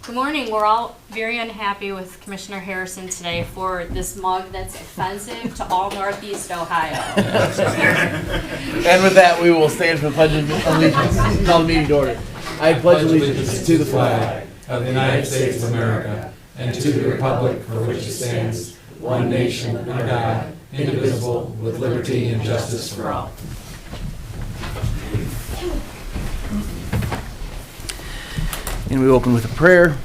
Good morning. We're all very unhappy with Commissioner Harrison today for this mug that's offensive to all Northeast Ohio. And with that, we will stand for the Pledge of Allegiance. Call the meeting to order. I pledge allegiance to the flag of the United States of America and to the republic for which it stands, one nation under God, indivisible, with liberty and justice for all. And we open with a prayer.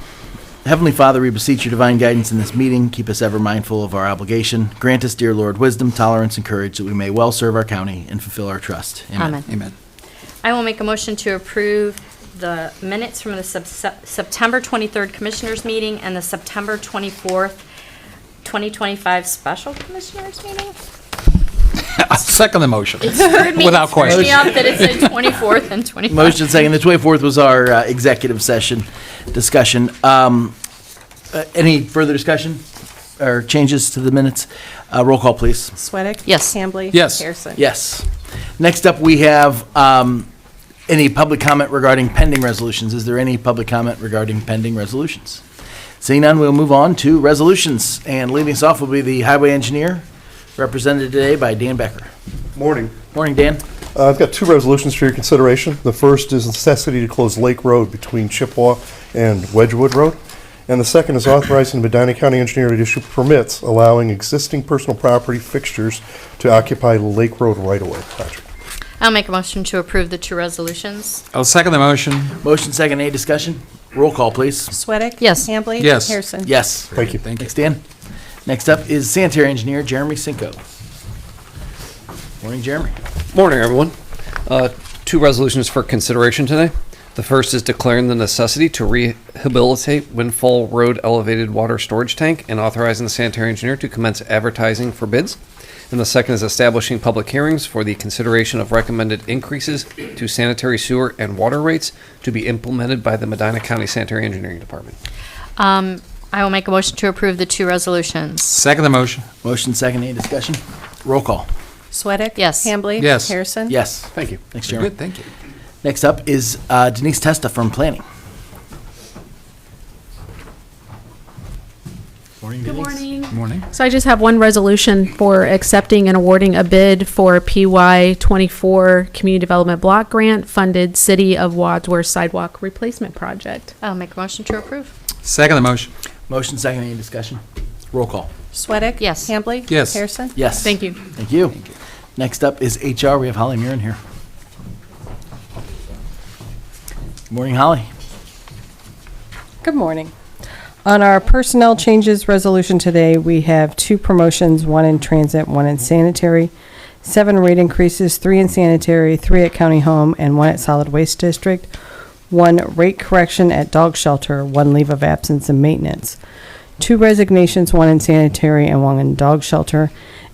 Heavenly Father, we beseech your divine guidance in this meeting. Keep us ever mindful of our obligation. Grant us, dear Lord, wisdom, tolerance, and courage that we may well serve our county and fulfill our trust. Amen. Amen. I will make a motion to approve the minutes from the September 23rd Commissioners meeting and the September 24th, 2025 Special Commissioners meeting. I'll second the motion. It screwed me, Without question. me up that it said 24th and 25th. Motion second. The 24th was our executive session discussion. Any further discussion or changes to the minutes? Roll call, please. Sweattick? Yes. Hambley? Yes. Harrison? Yes. Next up, we have any public comment regarding pending resolutions. Is there any public comment regarding pending resolutions? Seeing none, we'll move on to resolutions. And leading us off will be the highway engineer, represented today by Dan Becker. Morning. Morning, Dan. I've got two resolutions for your consideration. The first is necessity to close Lake Road between Chippewa and Wedgewood Road. And the second is authorizing the Medina County engineer to issue permits allowing existing personal property fixtures to occupy Lake Road right-of-way project. I'll make a motion to approve the two resolutions. I'll second the motion. Motion second, any discussion? Roll call, please. Sweattick? Yes. Hambley? Yes. Harrison? Yes. Thank you. Thanks, Dan. Next up is sanitary engineer Jeremy Cinco. Morning, Jeremy. Morning, everyone. Two resolutions for consideration today. The first is declaring the necessity to rehabilitate Windfall Road elevated water storage tank and authorizing the sanitary engineer to commence advertising for bids. And the second is establishing public hearings for the consideration of recommended increases to sanitary sewer and water rates to be implemented by the Medina County Sanitary Engineering Department. I will make a motion to approve the two resolutions. Second the motion. Motion second, any discussion? Roll call. Sweattick? Yes. Hambley? Yes. Harrison? Yes. Thank you. Thanks, Very Jeremy. good, thank you. Next up is Denise Testa from Planning. Morning, Good Denise. morning. Good morning. So I just have one resolution for accepting and awarding a bid for PY 24 Community Development Block Grant funded City of Wadsworth Sidewalk Replacement Project. I'll make a motion to approve. Second the motion. Motion second, any discussion? Roll call. Sweattick? Yes. Hambley? Yes. Harrison? Yes. Thank you. Thank you. Next up is HR. We have Holly Murin here. Good morning, Holly. Good morning. On our personnel changes resolution today, we have two promotions, one in transit, one in sanitary, 7 rate increases, 3 in sanitary, 3 at county home, and 1 at solid waste district, 1 rate correction at dog shelter, 1 leave of absence and maintenance, 2 resignations, 1 in sanitary and 1 in dog shelter,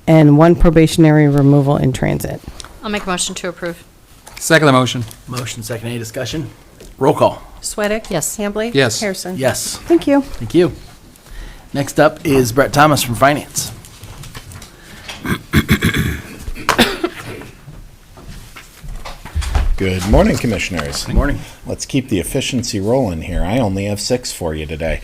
and 1 probationary removal in transit. I'll make a motion to approve. Second the motion. Motion second, any discussion? Roll call. Sweattick? Yes. Hambley? Yes. Harrison? Yes. Thank you. Thank you. Next up is Brett Thomas from Finance. Good morning, Commissioners. Good morning. Let's keep the efficiency rolling here. I only have 6 for you today.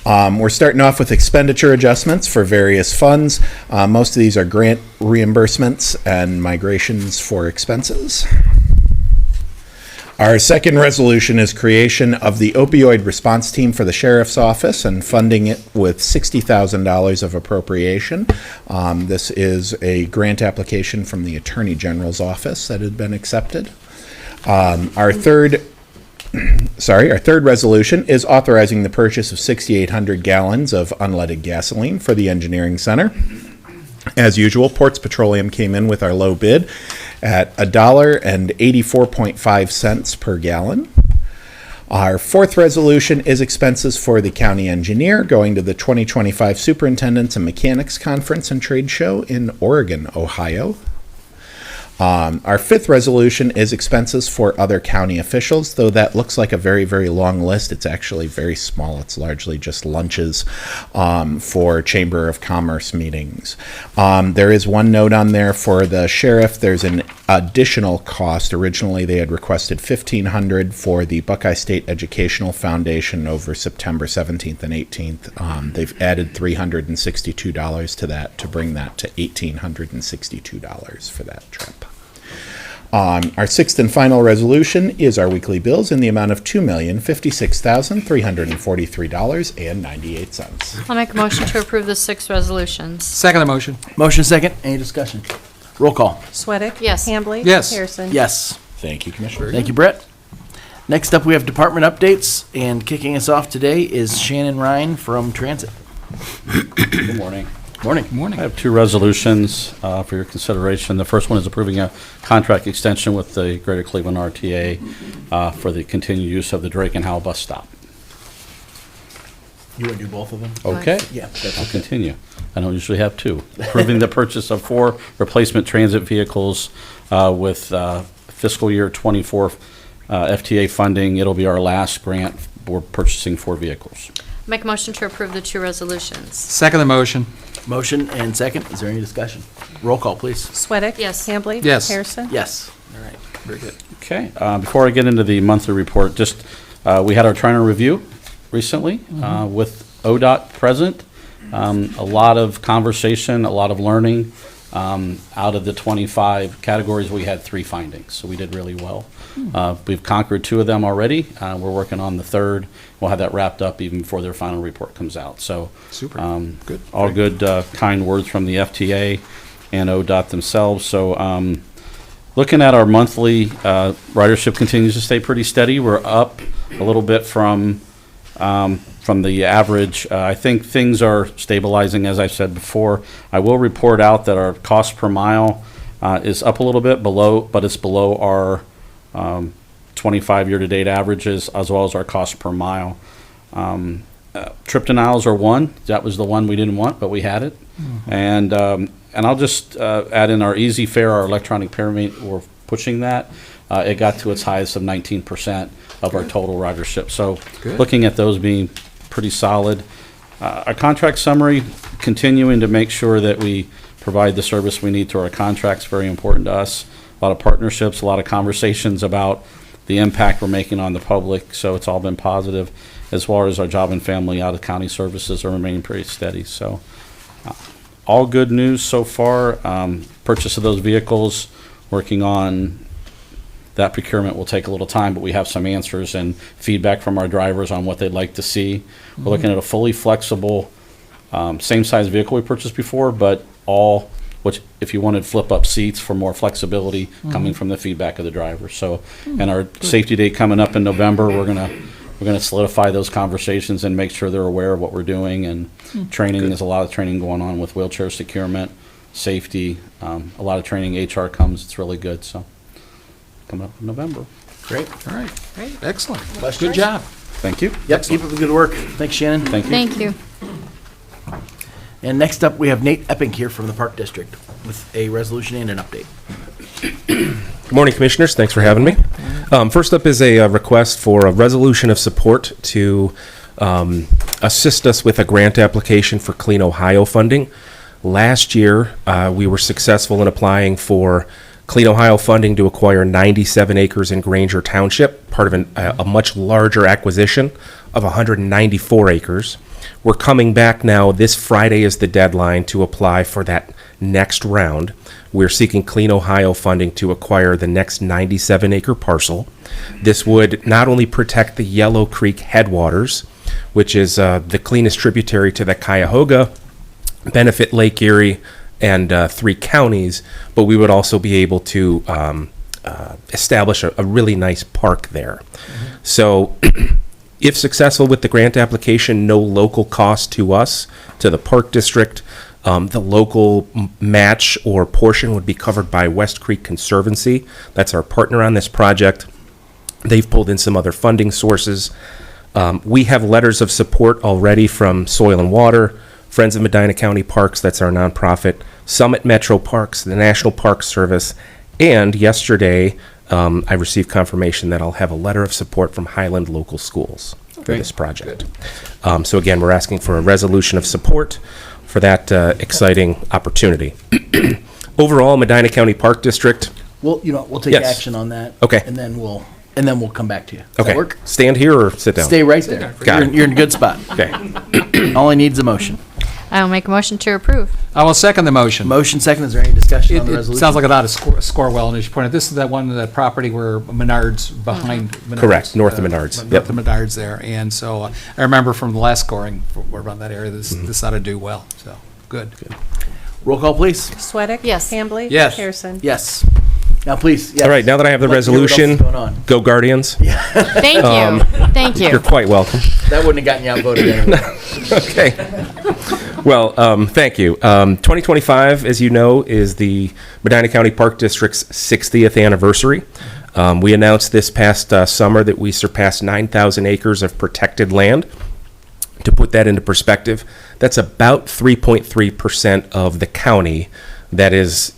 We're starting off with expenditure adjustments for various funds. Most of these are grant reimbursements and migrations for expenses. Our second resolution is creation of the opioid response team for the Sheriff's Office and funding it with $60,000 of appropriation. This is a grant application from the Attorney General's office that had been accepted. Our third resolution is authorizing the purchase of 6,800 gallons of unleaded gasoline for the Engineering Center. As usual, Ports Petroleum came in with our low bid at $1.84.5 per gallon. Our fourth resolution is expenses for the county engineer going to the 2025 Superintendents and Mechanics Conference and Trade Show in Oregon, Ohio. Our fifth resolution is expenses for other county officials, though that looks like a very, very long list. It's actually very small. It's largely just lunches for Chamber of Commerce meetings. There is one note on there for the sheriff. There's an additional cost. Originally, they had requested $1,500 for the Buckeye State Educational Foundation over September 17th and 18th. They've added $362 to that to bring that to $1,862 for that trip. Our sixth and final resolution is our weekly bills in the amount of $2,056,343.98. I'll make a motion to approve the 6 resolutions. Second the motion. Motion second. Any discussion? Roll call. Sweattick? Yes. Hambley? Yes. Harrison? Yes. Thank you, Commissioner. Thank you, Brett. Next up, we have department updates, and kicking us off today is Shannon Ryan from Transit. Good morning. Morning. Morning. I have 2 resolutions for your consideration. The first one is approving a contract extension with the Greater Cleveland RTA for the continued use of the Drake and Howell bus stop. You want to do both of them? Okay? Yeah. I'll continue. I don't usually have 2. Approving the purchase of 4 replacement transit vehicles with fiscal year '24 FTA funding. It'll be our last grant. We're purchasing 4 vehicles. Make a motion to approve the 2 resolutions. Second the motion. Motion and second. Is there any discussion? Roll call, please. Sweattick? Yes. Hambley? Yes. Harrison? Yes. All right, very good. Okay, before I get into the monthly report, just, we had our trainer review recently with ODOT present. A lot of conversation, a lot of learning. Out of the 25 categories, we had 3 findings, so we did really well. We've conquered 2 of them already. We're working on the 3rd. We'll have that wrapped up even before their final report comes out. So, Super. Good. all good, kind words from the FTA and ODOT themselves. So, looking at our monthly ridership continues to stay pretty steady. We're up a little bit from the average. I think things are stabilizing, as I said before. I will report out that our cost per mile is up a little bit but it's below our 25 year-to-date averages, as well as our cost per mile. Trip denials are 1. That was the one we didn't want, but we had it. And I'll just add in our easy fare, our electronic payment. We're pushing that. It got to its highest of 19% of our total ridership. So Good. looking at those being pretty solid. Our contract summary, continuing to make sure that we provide the service we need to our contracts, very important to us. A lot of partnerships, a lot of conversations about the impact we're making on the public, so it's all been positive. As far as our job and family out-of-county services are remaining pretty steady. So all good news so far. Purchase of those vehicles, working on that procurement will take a little time, but we have some answers and feedback from our drivers on what they'd like to see. We're looking at a fully flexible, same size vehicle we purchased before, but all, which if you wanted flip-up seats for more flexibility coming from the feedback of the driver. So, and our safety day coming up in November, we're gonna solidify those conversations and make sure they're aware of what we're doing, and training. There's a lot of training going on with wheelchair securement, safety, a lot of training. HR comes, it's really good. So coming up in November. Great. All right. Great. Excellent. Question? Good job. Thank you. Yep, keep up the good work. Thanks, Shannon. Thank you. Thank you. And next up, we have Nate Epping here from the Park District with a resolution and an update. Good morning, Commissioners. Thanks for having me. First up is a request for a resolution of support to assist us with a grant application for Clean Ohio funding. Last year, we were successful in applying for Clean Ohio funding to acquire 97 acres in Granger Township, part of a much larger acquisition of 194 acres. We're coming back now. This Friday is the deadline to apply for that next round. We're seeking Clean Ohio funding to acquire the next 97-acre parcel. This would not only protect the Yellow Creek headwaters, which is the cleanest tributary to the Cuyahoga, benefit Lake Erie, and 3 counties, but we would also be able to establish a really nice park there. So if successful with the grant application, no local cost to us, to the Park District. The local match or portion would be covered by West Creek Conservancy. That's our partner on this project. They've pulled in some other funding sources. We have letters of support already from Soil and Water, Friends of Medina County Parks, that's our nonprofit, Summit Metro Parks, the National Park Service, and yesterday I received confirmation that I'll have a letter of support from Highland Local Schools for this project. So again, we're asking for a resolution of support for that exciting opportunity. Overall, Medina County Park District We'll take Yes. action on that. Okay. And then we'll come back to you. Does that Okay. work? Stand here or sit down? Stay right there. Got it. You're in a good spot. Okay. Only needs a motion. I will make a motion to approve. I will second the motion. Motion second, is there any discussion It on the it resolution? sounds like it ought to score well, and as you pointed, this is that one, that property where Menards, behind Menards. Correct, north of Menards. North Yep. of Menards there, and so I remember from the last scoring around that area, this ought to do well, so, good. Roll call, please. Sweattick? Yes. Hambley? Yes. Harrison? Yes. Now, please, yes. All right, now that I have the Let's hear what else is resolution, going on. go Guardians. Thank you. Thank You're you. quite welcome. That wouldn't have gotten you outvoted anyway. Okay. Well, thank you. 2025, as you know, is the Medina County Park District's 60th anniversary. We announced this past summer that we surpassed 9,000 acres of protected land. To put that into perspective, that's about 3.3% of the county that is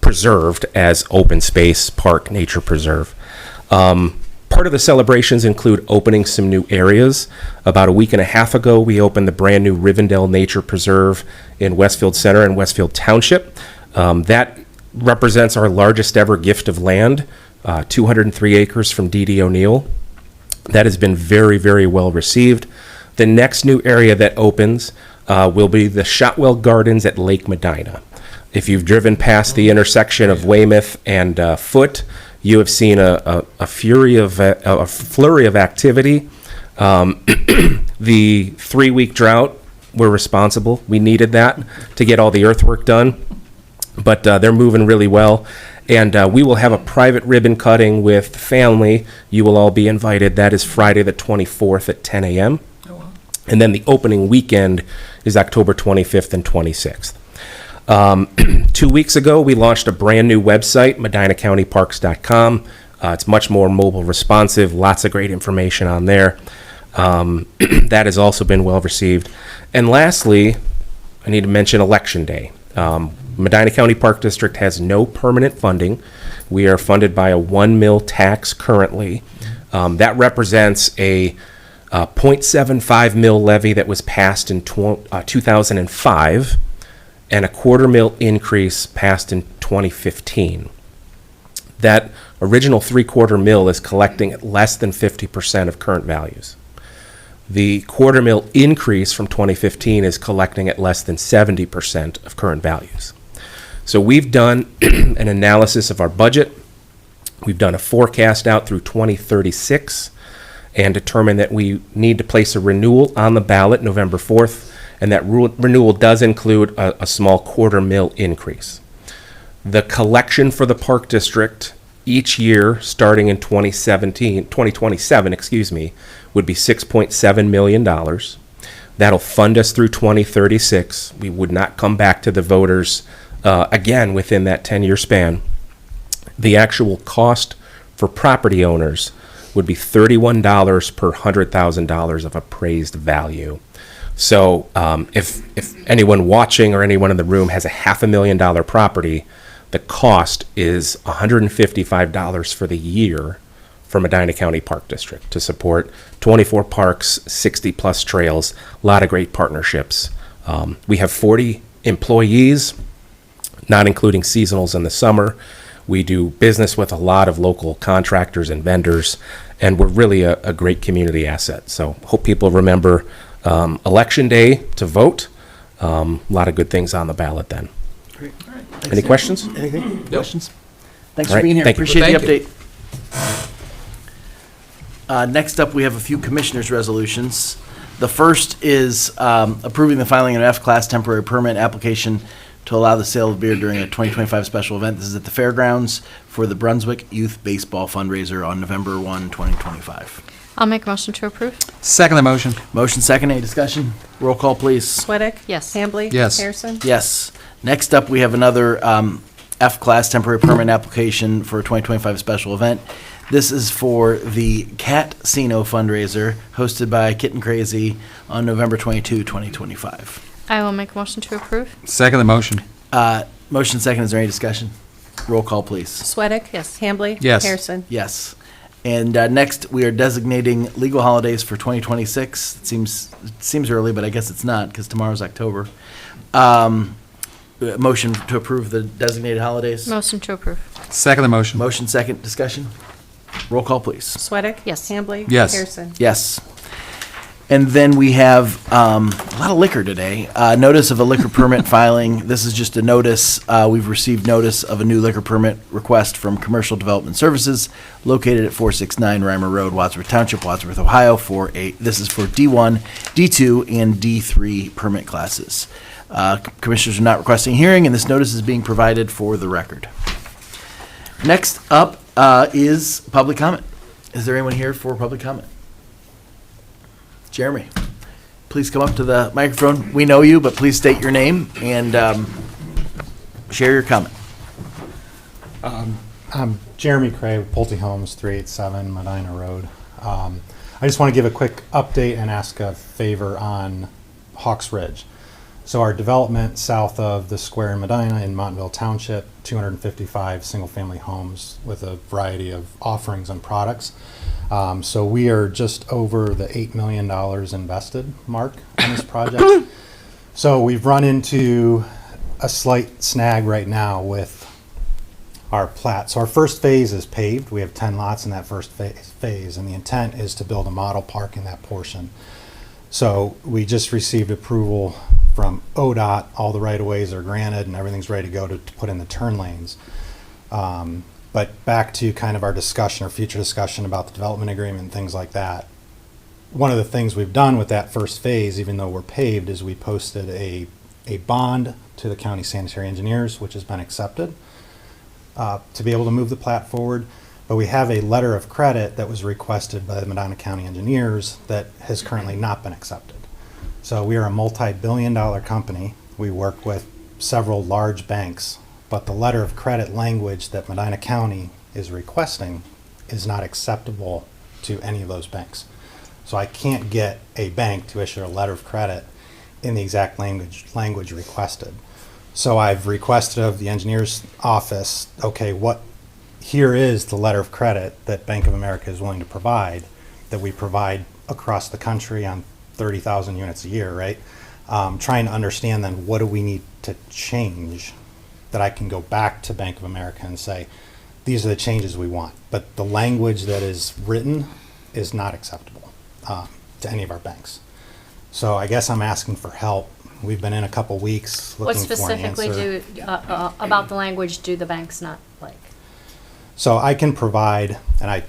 preserved as open space park nature preserve. Part of the celebrations include opening some new areas. About a week and a half ago, we opened the brand new Rivendell Nature Preserve in Westfield Center and Westfield Township. That represents our largest ever gift of land, 203 acres from D.D. O'Neill. That has been very, very well received. The next new area that opens will be the Shotwell Gardens at Lake Medina. If you've driven past the intersection of Weymouth and Foote, you have seen a flurry of activity. The 3-week drought, we're responsible. We needed that to get all the earthwork done, but they're moving really well. And we will have a private ribbon cutting with family. You will all be invited. That is Friday the 24th at 10 a.m. And then the opening weekend is October 25th and 26th. 2 weeks ago, we launched a brand new website, medinacountyparks.com. It's much more mobile responsive, lots of great information on there. That has also been well received. And lastly, I need to mention Election Day. Medina County Park District has no permanent funding. We are funded by a 1 mil tax currently. That represents a 0.75 mil levy that was passed in 2005 and a $0.25 increase passed in 2015. That original $0.75 is collecting at less than 50% of current values. The $0.25 increase from 2015 is collecting at less than 70% of current values. So we've done an analysis of our budget. We've done a forecast out through 2036 and determined that we need to place a renewal on the ballot November 4th, and that renewal does include a small $0.25 increase. The collection for the Park District each year, starting in 2027, would be $6.7 million. That'll fund us through 2036. We would not come back to the voters again within that 10-year span. The actual cost for property owners would be $31 per $100,000 of appraised value. So if anyone watching or anyone in the room has a $500,000 property, the cost is $155 for the year for Medina County Park District to support 24 parks, 60 plus trails, a lot of great partnerships. We have 40 employees, not including seasonals in the summer. We do business with a lot of local contractors and vendors, and we're really a great community asset. So hope people remember Election Day to vote. A lot of good things on the ballot then. Great. All right. Any questions? Anything? Questions? Thanks All for right, being here. thank you. Appreciate the Thank update. Next up, we have a few commissioners' resolutions. The first is approving the filing of an F-Class temporary permit application to allow the sale of beer during a 2025 special event. This is at the fairgrounds for the Brunswick Youth Baseball fundraiser on November 1, 2025. I'll make a motion to approve. Second the motion. Motion second, any discussion? Roll call, please. Sweattick? Yes. Hambley? Yes. Harrison? Yes. Next up, we have another F-Class temporary permit application for a 2025 special event. This is for the Cat-Sino fundraiser hosted by Kitten Crazy on November 22, 2025. I will make a motion to approve. Second the motion. Motion second, is there any discussion? Roll call, please. Sweattick? Yes. Hambley? Yes. Harrison? Yes. And next, we are designating legal holidays for 2026. It seems early, but I guess it's not because tomorrow's October. motion to approve the designated holidays? Motion to approve. Second the motion. Motion second, discussion? Roll call, please. Sweattick? Yes. Hambley? Yes. Harrison? Yes. And then we have a lot of liquor today. Notice of a liquor permit filing. This is just a notice. We've received notice of a new liquor permit request from Commercial Development Services located at 469 Reimer Road, Wadsworth Township, Wadsworth, Ohio, this is for D1, D2, and D3 permit classes. Commissioners are not requesting a hearing, and this notice is being provided for the record. Next up is public comment. Is there anyone here for public comment? Jeremy, please come up to the microphone. We know you, but please state your name and share your comment. I'm Jeremy Cray with Pulte Homes, 387 Medina Road. I just want to give a quick update and ask a favor on Hawks Ridge. So our development south of the square in Medina in Montville Township, 255 single-family homes with a variety of offerings and products. So we are just over the $8 million invested mark on this project. So we've run into a slight snag right now with our plat. So our first phase is paved. We have 10 lots in that first phase, and the intent is to build a model park in that portion. So we just received approval from ODOT. All the right-of-ways are granted and everything's ready to go to put in the turn lanes. But back to kind of our discussion or future discussion about the development agreement and things like that. One of the things we've done with that first phase, even though we're paved, is we posted a bond to the county sanitary engineers, which has been accepted, to be able to move the plat forward. But we have a letter of credit that was requested by the Medina County engineers that has currently not been accepted. So we are a multi-billion-dollar company. We work with several large banks, but the letter of credit language that Medina County is requesting is not acceptable to any of those banks. So I can't get a bank to issue a letter of credit in the exact language requested. So I've requested of the engineer's office, okay, here is the letter of credit that Bank of America is willing to provide, that we provide across the country on 30,000 units a year, right? Trying to understand then what do we need to change that I can go back to Bank of America and say, these are the changes we want. But the language that is written is not acceptable to any of our banks. So I guess I'm asking for help. We've been in a couple weeks What looking for an answer. specifically about the language do the banks not like? So I can provide, and I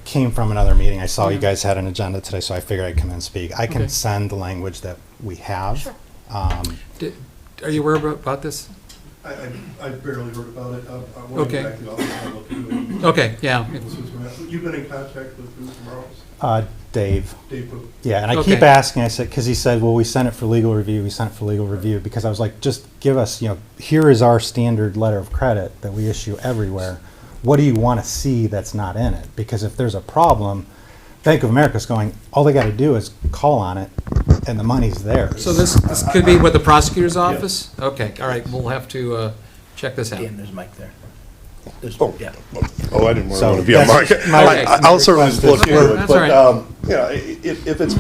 came from another meeting. I saw you guys had an agenda today, so I figured I'd come in and speak. I can Okay. send the language that we have. Sure. Are you aware about this? I barely heard about it. Okay. Back to the office, I'll look into it. Okay, yeah. You've been in contact with who tomorrow? Dave. Dave Poop. Yeah, and I Okay. keep asking, I said, because he said, well, we sent it for legal review, because I was like, just give us, here is our standard letter of credit that we issue everywhere. What do you want to see that's not in it? Because if there's a problem, Bank of America's going, all they got to do is call on it, and the money's theirs. So this could be with the prosecutor's office? Okay, all right, we'll have to check this out. Dan, there's Mike there. Oh. Yeah. Oh, I didn't want So to be on that's market. my- I'll certainly look into it, That's all but, if it's,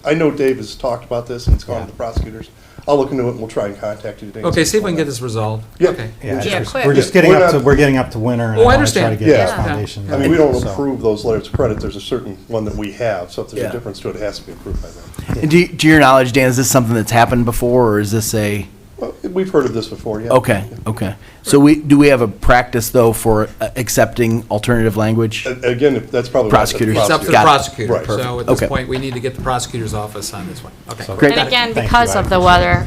I know Dave has talked about this and it's gone to the prosecutors. I'll look into it and we'll try and contact you today. Okay, see if we can get this resolved. Yeah. Okay. Yeah, Yeah, it's- quick. we're just Yeah, getting we're up to, not- we're getting up to winter, and Oh, I I want to understand. try to get Yeah. this foundation. I mean, we don't so- approve those letters of credit. There's a certain one that we have, so if there's Yeah. a difference to it, it has to be approved by them. And to your knowledge, Dan, is this something that's happened before, or is this a? Well, we've heard of this before, yeah. Okay. So do we have a practice though for accepting alternative language? Again, that's probably. Prosecutors. It's up to the Got it. prosecutor. Right. So at this Okay. point, we need to get the prosecutor's office on this one. Okay. Great. And again, Thank because you, of I the weather,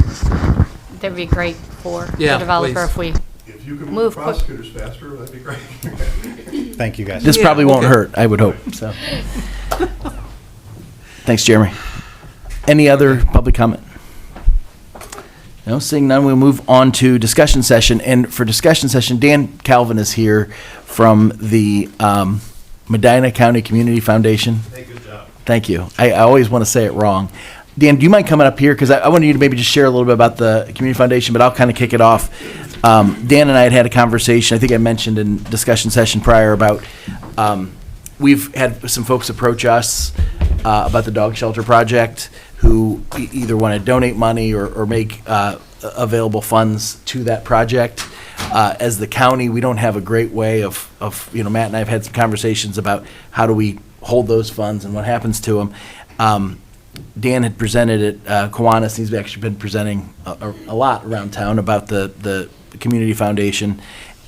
that'd be great for the Yeah, developer please. if we, If you can Move move quick. prosecutors faster, that'd be great. Thank you, guys. This Yeah, probably won't okay. hurt, I would hope, so. Thanks, Jeremy. Any other public comment? No, seeing none, we'll move on to discussion session. And for discussion session, Dan Calvin is here from the Medina County Community Foundation. Good job. Thank you. I always want to say it wrong. Dan, do you mind coming up here? Because I wanted you to maybe just share a little bit about the Community Foundation, but I'll kind of kick it off. Dan and I had a conversation, I think I mentioned in discussion session prior about, we've had some folks approach us about the dog shelter project who either want to donate money or make available funds to that project. As the county, we don't have a great way of, Matt and I have had some conversations about how do we hold those funds and what happens to them. Dan had presented at Kiwanis. He's actually been presenting a lot around town about the community foundation.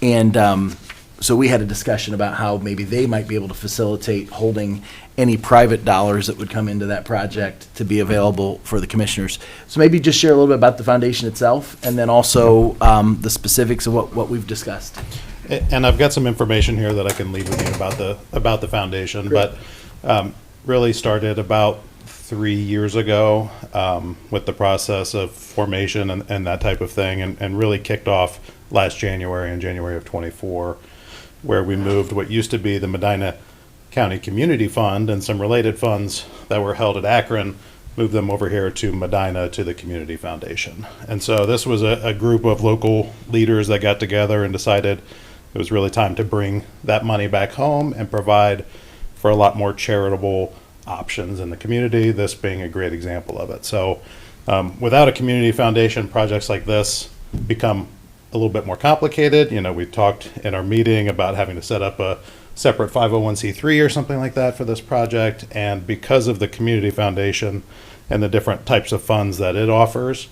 And so we had a discussion about how maybe they might be able to facilitate holding any private dollars that would come into that project to be available for the commissioners. So maybe just share a little bit about the foundation itself and then also the specifics of what we've discussed. And I've got some information here that I can leave with you about the foundation, but really started about 3 years ago with the process of formation and that type of thing, and really kicked off last January, in January of '24, where we moved what used to be the Medina County Community Fund and some related funds that were held at Akron, moved them over here to Medina to the Community Foundation. And so this was a group of local leaders that got together and decided it was really time to bring that money back home and provide for a lot more charitable options in the community, this being a great example of it. So without a community foundation, projects like this become a little bit more complicated. We talked in our meeting about having to set up a separate 501c3 or something like that for this project. And because of the community foundation and the different types of funds that it offers,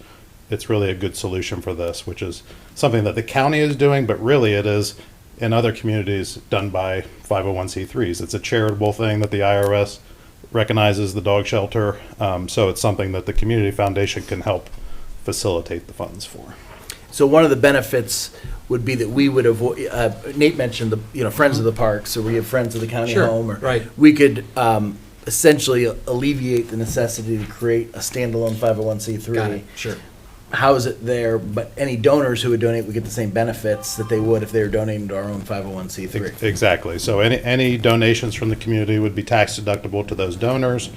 it's really a good solution for this, which is something that the county is doing, but really it is in other communities done by 501c3s. It's a charitable thing that the IRS recognizes the dog shelter. So it's something that the community foundation can help facilitate the funds for. So one of the benefits would be that we would avoid, Nate mentioned the, Friends of the Park, so we have Friends of the County Sure, Home. Or right. We could essentially alleviate the necessity to create a standalone 501c3. Got it, sure. House it there, but any donors who would donate would get the same benefits that they would if they were donating to our own 501c3. Exactly. So any donations from the community would be tax deductible to those donors.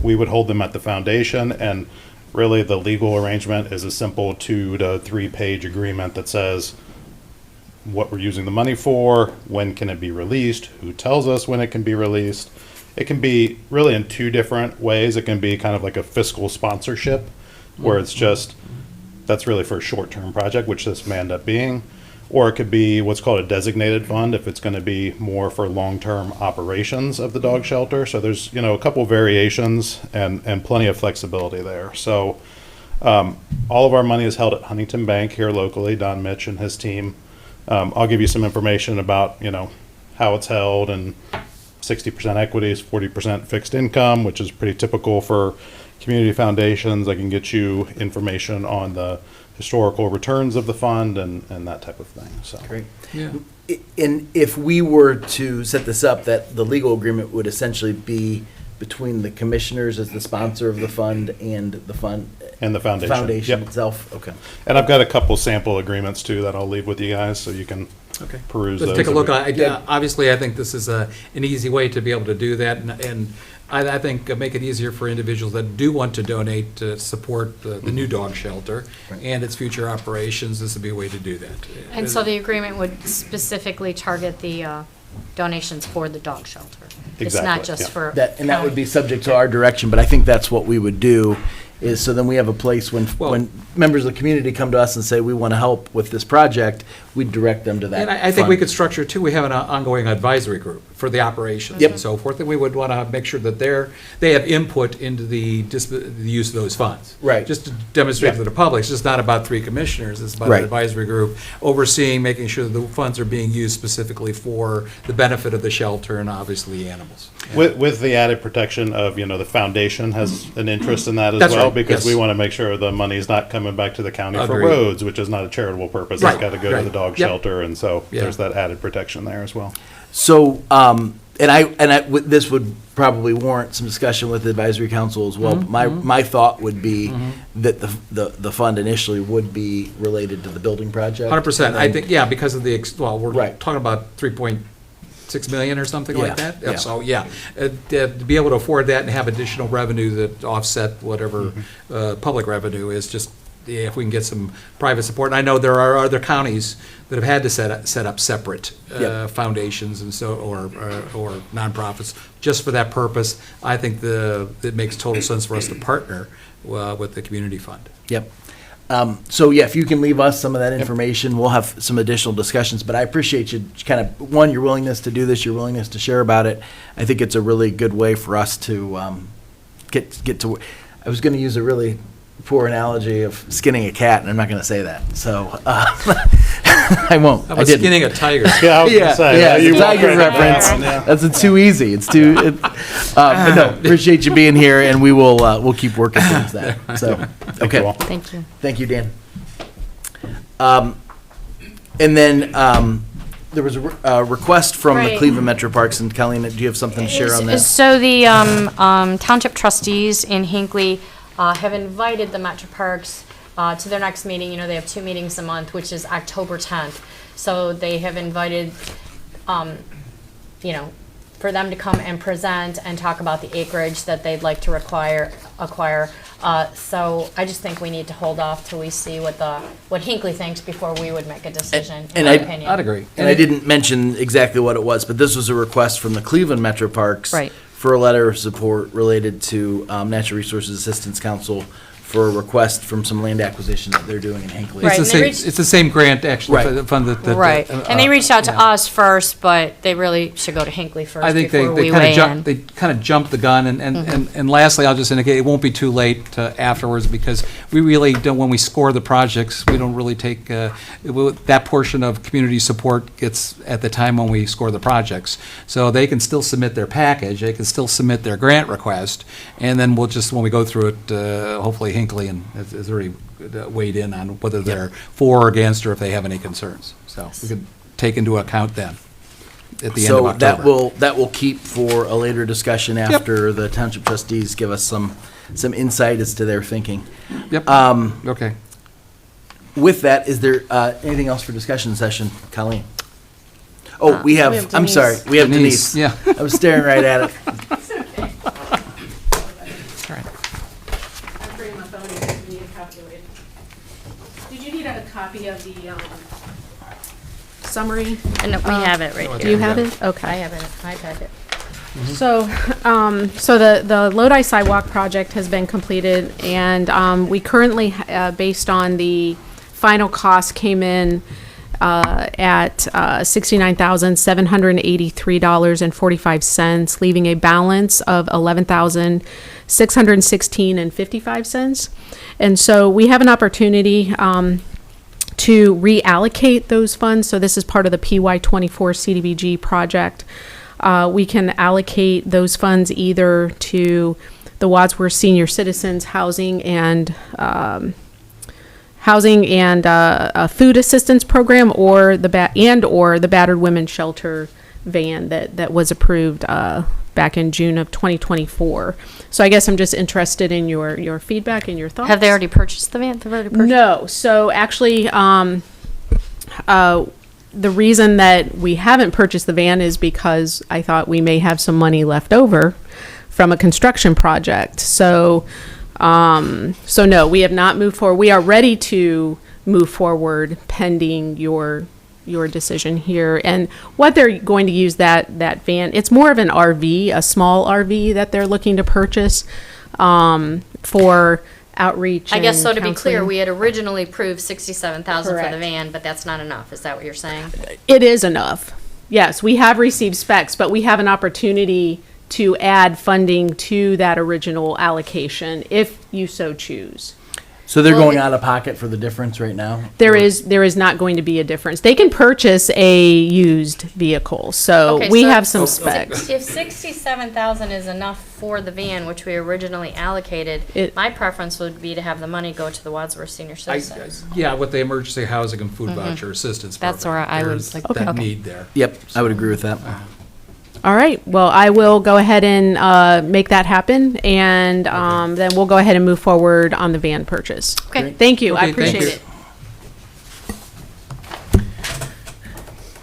We would hold them at the foundation, and really the legal arrangement is a simple 2 to 3 page agreement that says what we're using the money for, when can it be released, who tells us when it can be released. It can be really in 2 different ways. It can be kind of like a fiscal sponsorship, where it's just, that's really for a short-term project, which this may end up being. Or it could be what's called a designated fund if it's going to be more for long-term operations of the dog shelter. So there's, a couple variations and plenty of flexibility there. So all of our money is held at Huntington Bank here locally, Don Mitch and his team. I'll give you some information about, how it's held, and 60% equities, 40% fixed income, which is pretty typical for community foundations. I can get you information on the historical returns of the fund and that type of thing. So Great. Yeah. And if we were to set this up, that the legal agreement would essentially be between the commissioners as the sponsor of the fund and the fund and the foundation, foundation Yep. itself. Okay. And I've got a couple sample agreements too that I'll leave with you guys so you can peruse Let's those. take a look. Obviously, I think this is an easy way to be able to do that, and I think make it easier for individuals that do want to donate to support the new dog shelter and its future operations. This would be a way to do that. And so the agreement would specifically target the donations for the dog shelter. It's not Exactly, just yeah. for. That would be subject to our direction, but I think that's what we would do, is so then we have a place when members of the community come to us and say, we want to help with this project, we direct them to that. And I think we fund. could structure, too, we have an ongoing advisory group for the operations Yep. and so forth, and we would want to make sure that they have input into the use of those funds. Right. Just to demonstrate Yeah. to the public, it's just not about 3 commissioners, it's about Right. an advisory group overseeing, making sure that the funds are being used specifically for the benefit of the shelter and obviously animals. With the added protection of, the foundation has an interest in that as That's well, right, because we yes. want to make sure the money is not coming back to the county for Agreed. roads, which is not a charitable purpose. Right, It's got to go to right. the dog Yep. shelter, and so Yeah. there's that added protection there as well. So, this would probably warrant some discussion with the advisory council as well. My thought would be that the fund initially would be related to the building project. 100%, I think, yeah, because of we're Right. talking about 3.6 million or something Yeah, like that. yeah. So, to be able to afford that and have additional revenue that offset whatever public revenue is just if we can get some private support. And I know there are other counties that have had to set up separate Yep. foundations and so, or nonprofits just for that purpose. I think it makes total sense for us to partner with the community fund. Yep. So yeah, if you can leave us some of that information, we'll have some additional discussions, but I appreciate you kind of, one, your willingness to do this, your willingness to share about it. I think it's a really good way for us to get to, I was going to use a really poor analogy of skinning a cat, and I'm not going to say that. So I won't. How I about didn't. skinning a tiger? Yeah, I was gonna say. Yeah, you the walk tiger right into reference. that one, yeah. That's too easy. It's too. But no, appreciate you being here, and we'll keep working towards that. So okay, you all. Thank you. thank you, Dan. And then there was a request from the Right. Cleveland Metro Parks, and Colleen, do you have something to share on that? So the township trustees in Hinckley have invited the Metro Parks to their next meeting. You know, they have 2 meetings a month, which is October 10th. So they have invited, for them to come and present and talk about the acreage that they'd like to acquire. So I just think we need to hold off till we see what Hinckley thinks before we would make a decision, in And my I- opinion. I'd agree. And I didn't mention exactly what it was, but this was a request from the Cleveland Metro Parks Right. for a letter of support related to Natural Resources Assistance Council for a request from some land acquisition that they're doing in Hinckley. Right. It's the and they same, reached- it's the same grant, actually, Right. for the fund that. Right, and they reached out to yeah. us first, but they really should go to Hinckley first I think before they we kind weigh of jumped, in. they kind of jumped the gun, and lastly, I'll just indicate, it won't be too late afterwards, because we really don't, when we score the projects, we don't really take, that portion of community support gets at the time when we score the projects. So they can still submit their package, they can still submit their grant request, and then we'll just, when we go through it, hopefully Hinckley has already weighed in on whether they're for or against, or if they have any concerns. So we could take into account then, at the end of So October. that will keep for a later discussion after the township trustees give us some insight as to their thinking. Yep, okay. With that, is there anything else for discussion session, Colleen? Oh, we have, I'm Denise. sorry, we have Denise. Yeah. I was staring right at it. I'm bringing my phone in because we need a calculator. Did you need a copy of the summary? And we have it right Do you here. have it? Okay. I have it in my packet. So, so the Lodi sidewalk project has been completed, and we currently, based on the final cost, came in at $69,783.45, leaving a balance of $11,616.55. And so we have an opportunity to reallocate those funds. So this is part of the PY24 CDBG project. We can allocate those funds either to the Wadsworth Senior Citizens Housing and a food assistance program, or the Battered Women's Shelter van that was approved back in June of 2024. So I guess I'm just interested in your feedback and your thoughts. Have they already purchased the van? They've already purchased? No. So actually, the reason that we haven't purchased the van is because I thought we may have some money left over from a construction project. So, so no, we have not moved forward. We are ready to move forward pending your decision here. And what they're going to use that van, it's more of an RV, a small RV that they're looking to purchase for outreach. I guess, so and to be clear, counseling. we had originally approved 67,000 for the Correct. van, but that's not enough. Is that what you're saying? It is enough. Yes, we have received specs, but we have an opportunity to add funding to that original allocation if you so choose. So they're Well, going it- out of pocket for the difference right now? There is not going to be a difference. They can purchase a used vehicle, so Okay, we so have some if- specs. If 67,000 is enough for the van, which we originally allocated, It- my preference would be to have the money go to the Wadsworth Senior Citizens. Yeah, with the emergency housing and food voucher assistance program. That's where I would There's like- that Okay. need there. Yep, I would agree with that. All right, well, I will go ahead and make that happen, and then we'll go ahead and move forward on the van purchase. Okay. Thank you, I Okay, thank appreciate you. it.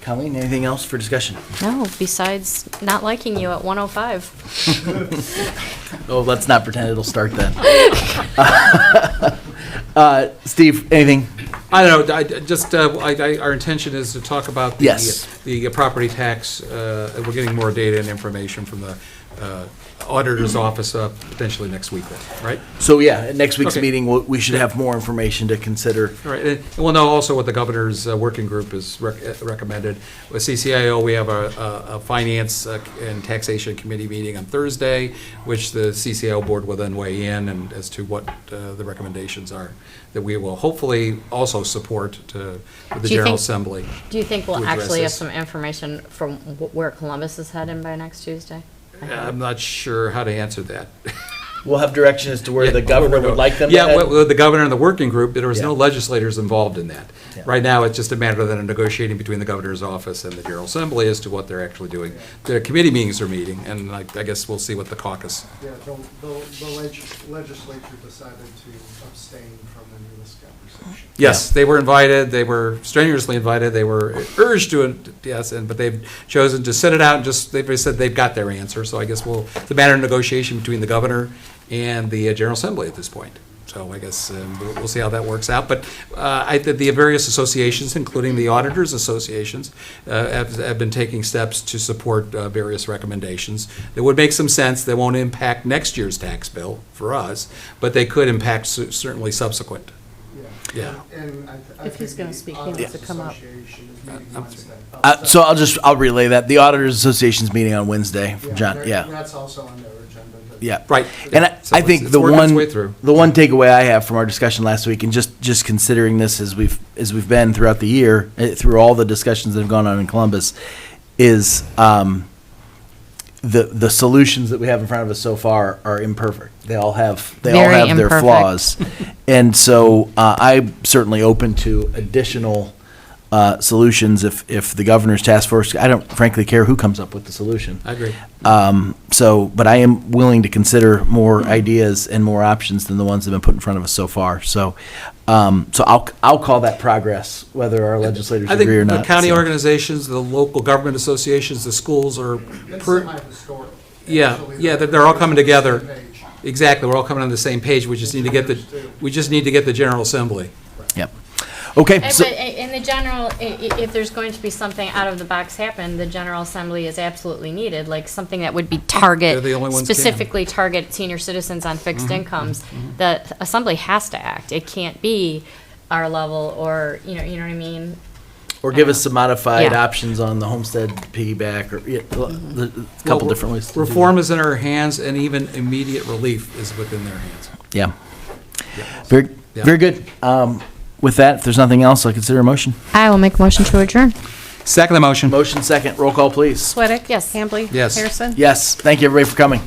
Colleen, anything else for discussion? No, besides not liking you at 105. Oh, let's not pretend it'll start then. Steve, anything? I don't know, our intention is to talk about Yes. the property tax. We're getting more data and information from the auditor's office potentially next week, then, right? So, yeah, at next week's Okay. meeting, we should have more information to consider. All right, and we'll know also what the governor's working group has recommended. With CCIO, we have a finance and taxation committee meeting on Thursday, which the CCIO board will then weigh in and as to what the recommendations are that we will hopefully also support with the Do you General think- Assembly. Do you think we'll to address actually have this. some information from where Columbus is heading by next Tuesday? I'm not sure how to answer that. We'll have direction as to where Yeah, the governor would like them to Yeah, head. the governor and the working group, there was no Yeah. legislators involved in that. Yeah. Right now, it's just a matter of negotiating between the governor's office and the General Assembly as to what they're actually doing. The committee meetings are meeting, and I guess we'll see what the caucus. Yeah, the legislature decided to abstain from any of this conversation. Yes, they were invited, they were strenuously invited, they were urged to, yes, but they've chosen to sit it out and they've said they've got their answer. So I guess it's a matter of negotiation between the governor and the General Assembly at this point. So I guess we'll see how that works out. But the various associations, including the auditors' associations, have been taking steps to support various recommendations that would make some sense. They won't impact next year's tax bill for us, but they could impact certainly subsequent. Yeah. And I If he's think gonna the speak, he needs to come up. Association is meeting Wednesday. So I'll relay that. The Auditors Association's meeting on Wednesday from John, they're- yeah. That's also on their agenda. but- Yeah. Right. And So I think it's the working its one, way through. the one takeaway I have from our discussion last week, and just considering this as we've been throughout the year, through all the discussions that have gone on in Columbus, is the solutions that we have in front of us so far are imperfect. They all have their imperfect. flaws. And so I'm certainly open to additional solutions if the governor's task force, I don't frankly care who comes up with the solution. I agree. But I am willing to consider more ideas and more options than the ones that have been put in front of us so far. So I'll call that progress, whether our legislators I think agree or not. the county So- organizations, the local government associations, the schools are, It's per- semi-historic. yeah, Actually, yeah, they're all coming together. Same page. Exactly, we're all coming on the same page. We just need to get the General Assembly. Yep. Okay. So, But in the general, if there's going to be something out of the box happen, the General Assembly is absolutely needed, like something that would be They're the only ones can. specifically target senior citizens on fixed incomes. The Assembly has to act. It can't be our level or, you know what I mean? or give us some modified Yeah. options on the homestead piggyback or a couple Well, different ways. to do Reform is in our hands, and even immediate relief is within their hands. that. Yeah. Very, Yeah. very good. With that, if there's nothing else, I'll consider a motion. I will make a motion to adjourn. Second the motion. Motion second. Roll call, please. Sweattick? Yes. Hambley? Yes. Harrison? Yes. Thank you, everybody, for coming.